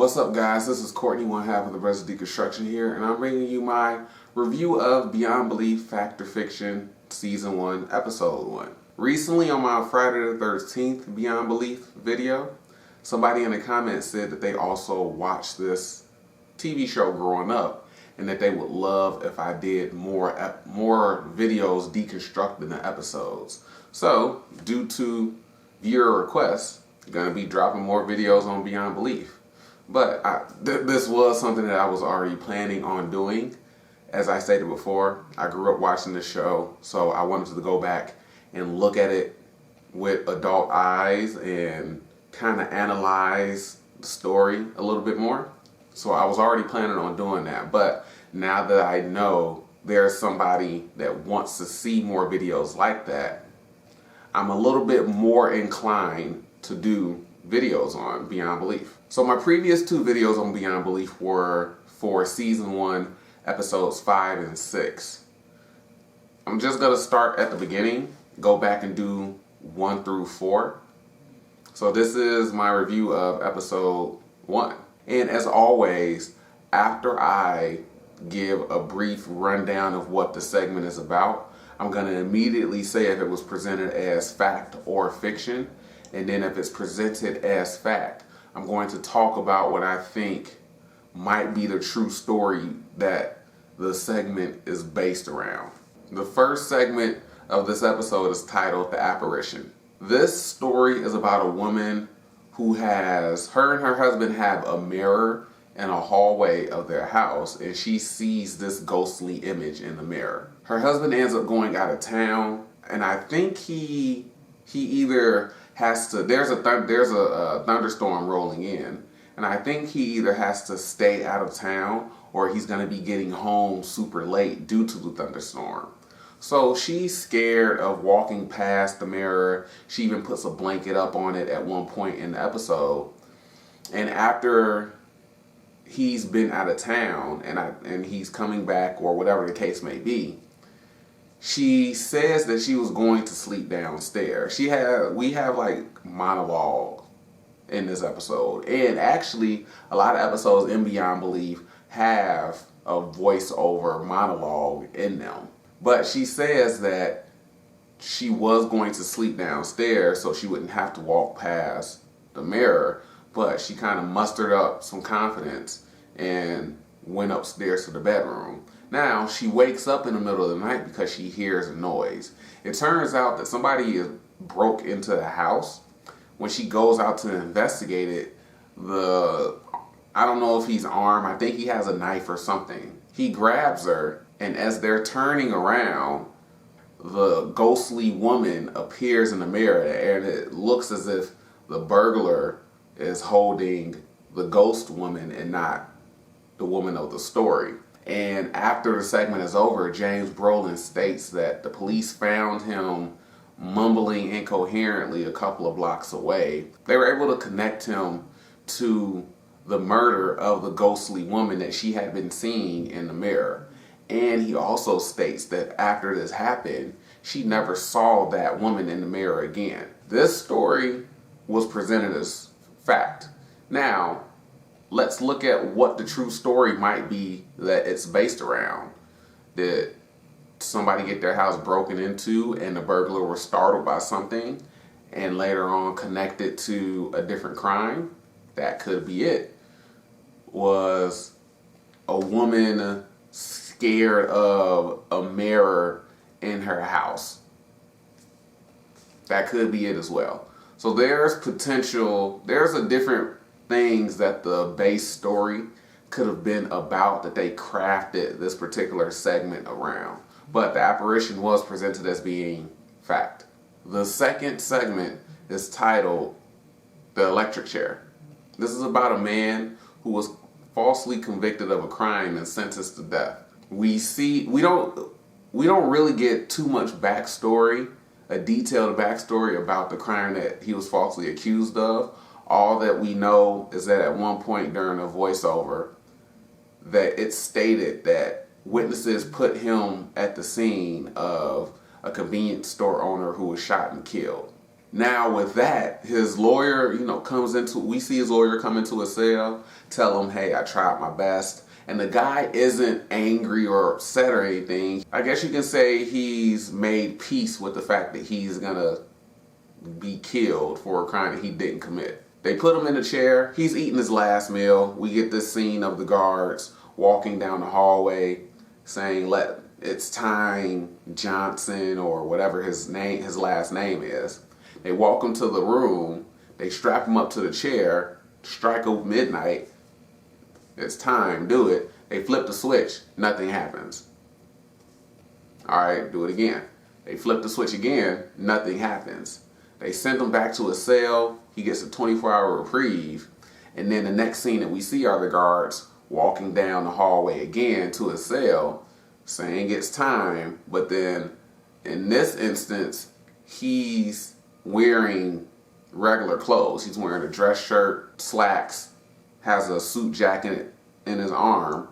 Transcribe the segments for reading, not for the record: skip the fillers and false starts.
What's up, guys? This is Courtney, one half of the brothers Deconstruction here, and I'm bringing you my review of Beyond Belief Fact or Fiction Season 1, Episode 1. Recently on my Friday the 13th Beyond Belief video, somebody in the comments said that they also watched this TV show growing up and that they would love if I did more videos deconstructing the episodes. So, due to viewer requests, I'm going to be dropping more videos on Beyond Belief. But this was something that I was already planning on doing. As I stated before, I grew up watching this show, so I wanted to go back and look at it with adult eyes and kind of analyze the story a little bit more. So I was already planning on doing that. But now that I know there's somebody that wants to see more videos like that, I'm a little bit more inclined to do videos on Beyond Belief. So my previous two videos on Beyond Belief were for Season 1, Episodes 5 and 6. I'm just going to start at the beginning, go back and do 1 through 4. So this is my review of Episode 1. And as always, after I give a brief rundown of what the segment is about, I'm going to immediately say if it was presented as fact or fiction. And then if it's presented as fact, I'm going to talk about what I think might be the true story that the segment is based around. The first segment of this episode is titled The Apparition. This story is about a woman who her and her husband have a mirror in a hallway of their house, and she sees this ghostly image in the mirror. Her husband ends up going out of town, and I think he either has to, there's a thunderstorm rolling in, and I think he either has to stay out of town or he's going to be getting home super late due to the thunderstorm. So she's scared of walking past the mirror. She even puts a blanket up on it at one point in the episode. And after he's been out of town and he's coming back, or whatever the case may be, she says that she was going to sleep downstairs. We have like monologue in this episode. And actually, a lot of episodes in Beyond Belief have a voiceover monologue in them. But she says that she was going to sleep downstairs so she wouldn't have to walk past the mirror. But she kind of mustered up some confidence and went upstairs to the bedroom. Now, she wakes up in the middle of the night because she hears a noise. It turns out that somebody broke into the house. When she goes out to investigate it, I don't know if he's armed. I think he has a knife or something. He grabs her, and as they're turning around, the ghostly woman appears in the mirror, and it looks as if the burglar is holding the ghost woman and not the woman of the story. And after the segment is over, James Brolin states that the police found him mumbling incoherently a couple of blocks away. They were able to connect him to the murder of the ghostly woman that she had been seeing in the mirror. And he also states that after this happened, she never saw that woman in the mirror again. This story was presented as fact. Now, let's look at what the true story might be that it's based around. Did somebody get their house broken into and the burglar was startled by something and later on connected to a different crime? That could be it. Was a woman scared of a mirror in her house? That could be it as well. So there's a different things that the base story could have been about that they crafted this particular segment around. But the apparition was presented as being fact. The second segment is titled The Electric Chair. This is about a man who was falsely convicted of a crime and sentenced to death. We don't really get too much backstory, a detailed backstory about the crime that he was falsely accused of. All that we know is that at one point during a voiceover, that it stated that witnesses put him at the scene of a convenience store owner who was shot and killed. Now with that, his lawyer, we see his lawyer come into a cell, tell him, hey, I tried my best. And the guy isn't angry or upset or anything. I guess you can say he's made peace with the fact that he's gonna be killed for a crime that he didn't commit. They put him in a chair. He's eating his last meal. We get this scene of the guards walking down the hallway saying, it's time, Johnson, or whatever his last name is. They walk him to the room. They strap him up to the chair, strike of midnight. It's time, do it. They flip the switch, nothing happens. All right, do it again. They flip the switch again, nothing happens. They send him back to a cell. He gets a 24-hour reprieve. And then the next scene that we see are the guards walking down the hallway again to a cell, saying it's time. But then in this instance, he's wearing regular clothes. He's wearing a dress shirt, slacks, has a suit jacket in his arm,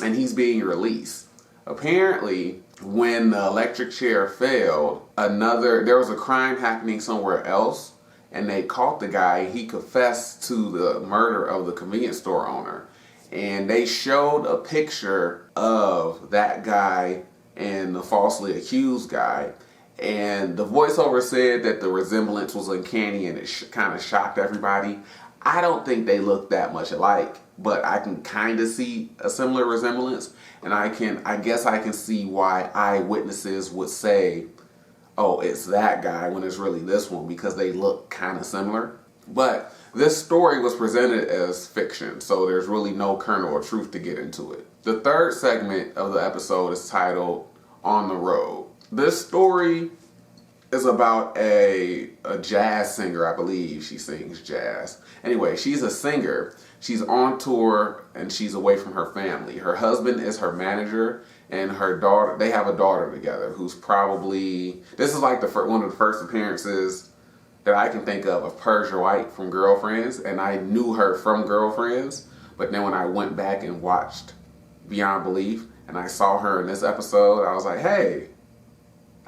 and he's being released. Apparently, when the electric chair failed, there was a crime happening somewhere else, and they caught the guy. He confessed to the murder of the convenience store owner. And they showed a picture of that guy and the falsely accused guy. And the voiceover said that the resemblance was uncanny and it kind of shocked everybody. I don't think they look that much alike, but I can kind of see a similar resemblance. And I guess I can see why eyewitnesses would say, oh, it's that guy when it's really this one, because they look kind of similar. But this story was presented as fiction, so there's really no kernel of truth to get into it. The third segment of the episode is titled On the Road. This story is about a jazz singer, I believe. She sings jazz. Anyway, she's a singer. She's on tour and she's away from her family. Her husband is her manager, and her daughter, they have a daughter together who's probably, this is like one of the first appearances that I can think of Persia White from Girlfriends, and I knew her from Girlfriends, but then when I went back and watched Beyond Belief and I saw her in this episode, I was like, hey,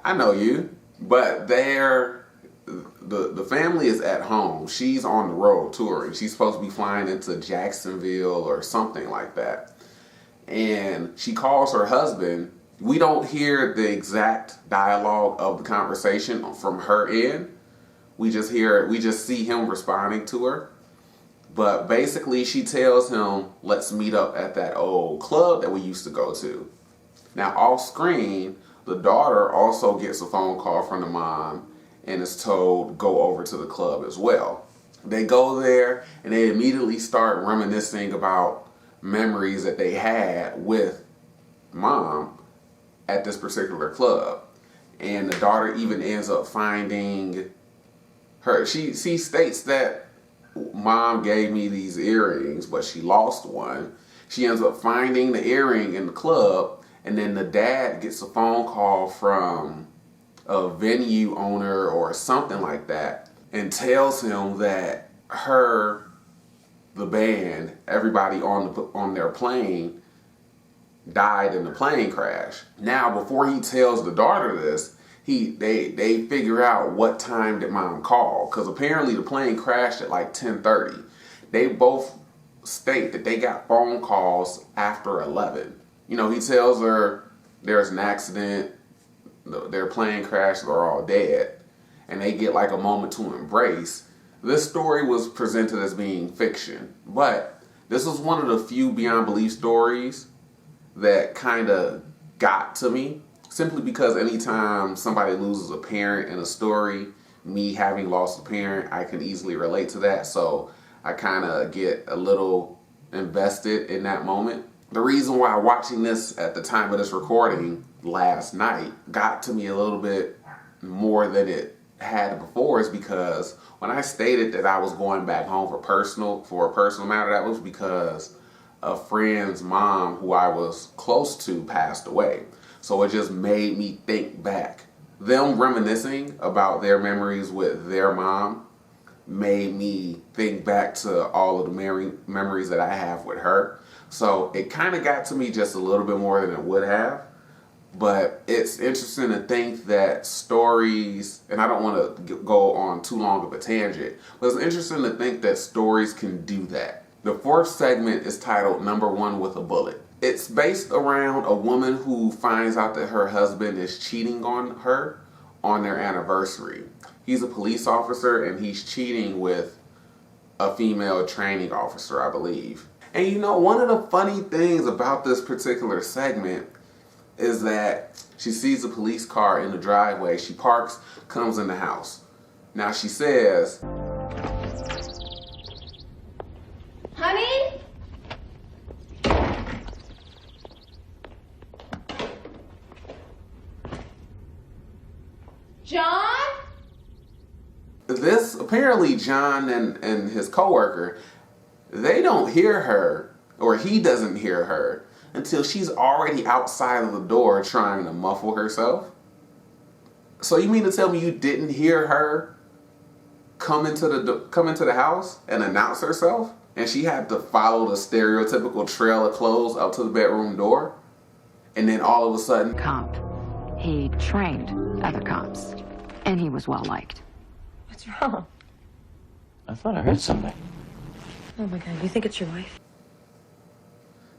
I know you. But the family is at home. She's on the road touring. She's supposed to be flying into Jacksonville or something like that. And she calls her husband. We don't hear the exact dialogue of the conversation from her end. We just see him responding to her. But basically she tells him, let's meet up at that old club that we used to go to. Now off screen, the daughter also gets a phone call from the mom and is told, go over to the club as well. They go there and they immediately start reminiscing about memories that they had with mom at this particular club. And the daughter even ends up finding her. She states that mom gave me these earrings, but she lost one. She ends up finding the earring in the club, and then the dad gets a phone call from a venue owner or something like that and tells him that the band, everybody on their plane died in the plane crash. Now, before he tells the daughter this, they figure out what time did mom call, because apparently the plane crashed at like 10:30. They both state that they got phone calls after 11. He tells her there's an accident, their plane crashed, they're all dead, and they get like a moment to embrace. This story was presented as being fiction, but this was one of the few Beyond Belief stories that kind of got to me, simply because anytime somebody loses a parent in a story, me having lost a parent, I can easily relate to that. So I kind of get a little invested in that moment. The reason why watching this at the time of this recording last night got to me a little bit more than it had before is because when I stated that I was going back home for a personal matter, that was because a friend's mom who I was close to passed away. So it just made me think back. Them reminiscing about their memories with their mom made me think back to all of the memories that I have with her. So it kind of got to me just a little bit more than it would have. But it's interesting to think that stories, and I don't want to go on too long of a tangent, but it's interesting to think that stories can do that. The fourth segment is titled Number One with a Bullet. It's based around a woman who finds out that her husband is cheating on her on their anniversary. He's a police officer and he's cheating with a female training officer, I believe. And you know, one of the funny things about this particular segment is that she sees a police car in the driveway. She parks, comes in the house. Now she says, "Honey?" "John?" This, apparently John and his coworker, they don't hear her, or he doesn't hear her, until she's already outside of the door trying to muffle herself. So you mean to tell me you didn't hear her come into the house and announce herself, and she had to follow the stereotypical trail of clothes up to the bedroom door, and then all of a sudden, Cop. He trained other cops, and he was well liked. What's wrong? I thought I heard something. Oh my God, you think it's your wife?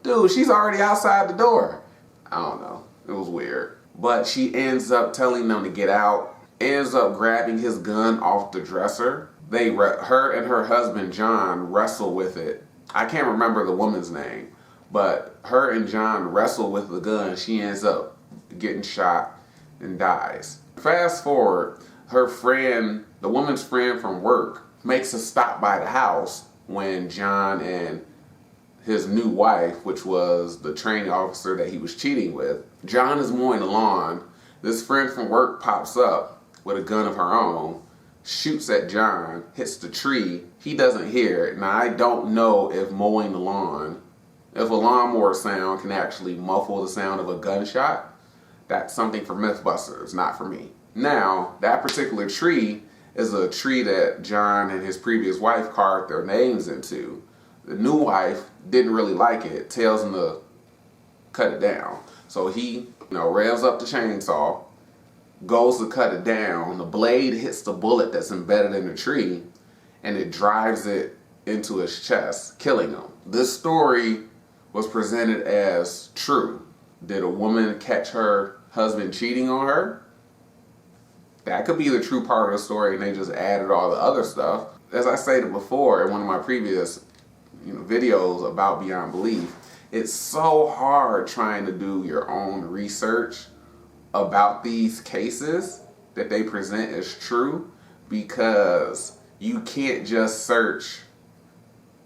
dude, she's already outside the door. I don't know. It was weird. But she ends up telling them to get out, ends up grabbing his gun off the dresser. Her and her husband, John, wrestle with it. I can't remember the woman's name, but her and John wrestle with the gun. She ends up getting shot and dies. Fast forward, her friend, the woman's friend from work, makes a stop by the house when John and his new wife, which was the training officer that he was cheating with, John is mowing the lawn. This friend from work pops up with a gun of her own, shoots at John, hits the tree. He doesn't hear it. Now, I don't know if mowing the lawn, if a lawnmower sound can actually muffle the sound of a gunshot. That's something for Mythbusters, not for me. Now, that particular tree is a tree that John and his previous wife carved their names into. The new wife didn't really like it, tells him to cut it down. So he, revs up the chainsaw, goes to cut it down. The blade hits the bullet that's embedded in the tree, and it drives it into his chest, killing him. This story was presented as true. Did a woman catch her husband cheating on her? That could be the true part of the story, and they just added all the other stuff. As I stated before in one of my previous videos about Beyond Belief, it's so hard trying to do your own research about these cases that they present as true, because you can't just search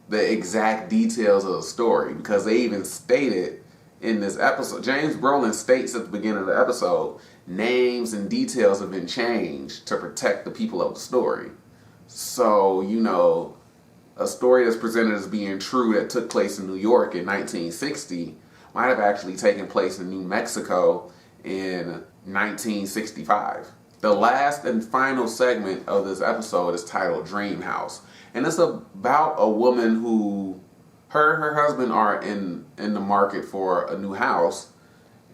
the exact details of the story, because they even stated in this episode, James Brolin states at the beginning of the episode, names and details have been changed to protect the people of the story. So, a story that's presented as being true that took place in New York in 1960 might have actually taken place in New Mexico in 1965. The last and final segment of this episode is titled Dream House. And it's about a woman who, her and her husband are in the market for a new house.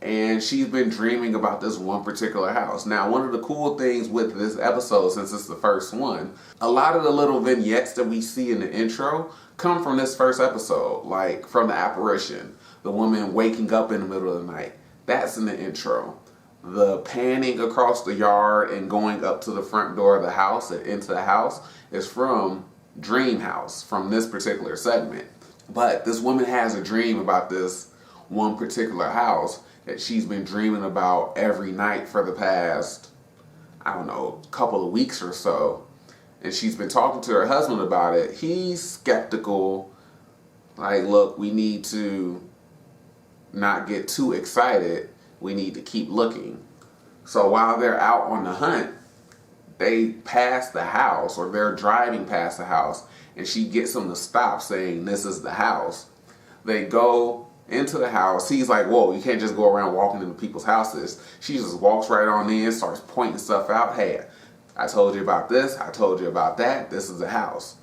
And she's been dreaming about this one particular house. Now, one of the cool things with this episode, since it's the first one, a lot of the little vignettes that we see in the intro come from this first episode, like from the apparition, the woman waking up in the middle of the night. That's in the intro. The panning across the yard and going up to the front door of the house and into the house is from Dream House, from this particular segment. But this woman has a dream about this one particular house that she's been dreaming about every night for the past, couple of weeks or so. And she's been talking to her husband about it. He's skeptical. Like, look, we need to not get too excited. We need to keep looking. So while they're out on the hunt, they pass the house, or they're driving past the house, and she gets them to stop, saying, "This is the house." They go into the house. He's like, "Whoa, you can't just go around walking into people's houses." She just walks right on in, starts pointing stuff out. "Hey, I told you about this. I told you about that. This is the house."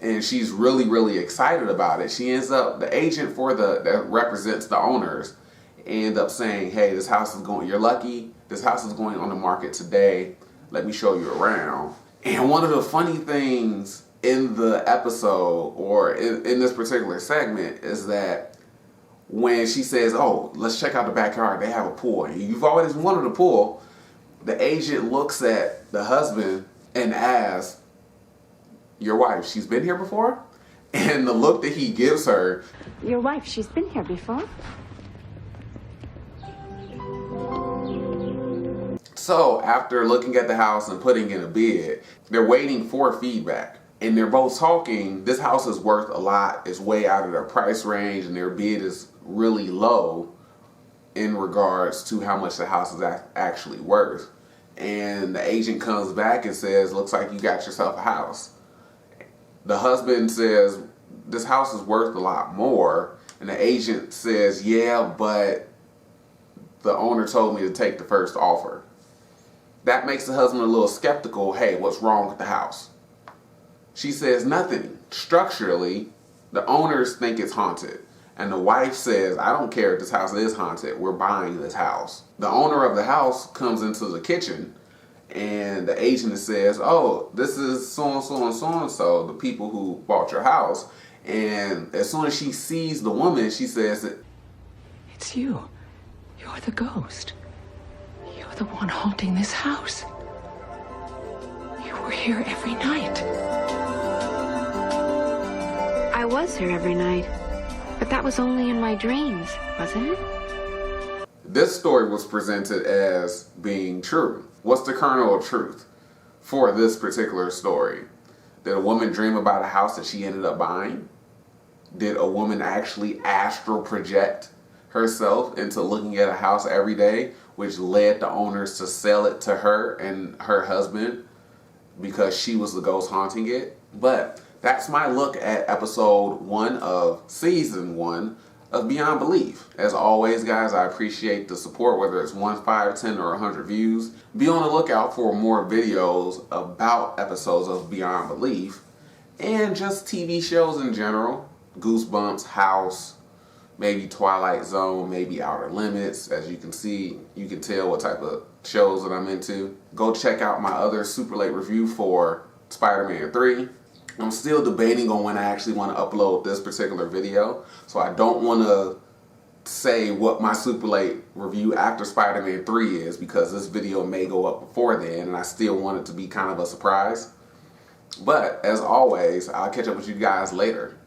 And she's really, really excited about it. She ends up, the agent that represents the owners end up saying, hey, this house is going, you're lucky, this house is going on the market today, let me show you around. And one of the funny things in the episode, or in this particular segment, is that when she says, oh, let's check out the backyard, they have a pool, and you've always wanted a pool, the agent looks at the husband and asks, your wife, she's been here before? And the look that he gives her. Your wife, she's been here before. So after looking at the house and putting in a bid, they're waiting for feedback. And they're both talking, this house is worth a lot, it's way out of their price range, and their bid is really low in regards to how much the house is actually worth. And the agent comes back and says, looks like you got yourself a house. The husband says, this house is worth a lot more. And the agent says, yeah, but the owner told me to take the first offer. That makes the husband a little skeptical. Hey, what's wrong with the house? She says nothing. Structurally, the owners think it's haunted. And the wife says, I don't care if this house is haunted. We're buying this house. The owner of the house comes into the kitchen, and the agent says, oh, this is so-and-so and so-and-so, the people who bought your house. And as soon as she sees the woman, she says, it's you. You're the ghost. You're the one haunting this house. You were here every night. I was here every night, but that was only in my dreams, wasn't it? this story was presented as being true. What's the kernel of truth for this particular story? Did a woman dream about a house that she ended up buying? Did a woman actually astral project herself into looking at a house every day, which led the owners to sell it to her and her husband because she was the ghost haunting it? But that's my look at episode 1 of season 1 of Beyond Belief. As always, guys, I appreciate the support, whether it's 1, 5, 10, or 100 views. Be on the lookout for more videos about episodes of Beyond Belief and just TV shows in general. Goosebumps, House, maybe Twilight Zone, maybe Outer Limits. As you can see, you can tell what type of shows that I'm into. Go check out my other super late review for Spider-Man 3. I'm still debating on when I actually want to upload this particular video, so I don't want to say what my super late review after Spider-Man 3 is, because this video may go up before then and I still want it to be kind of a surprise. But as always, I'll catch up with you guys later.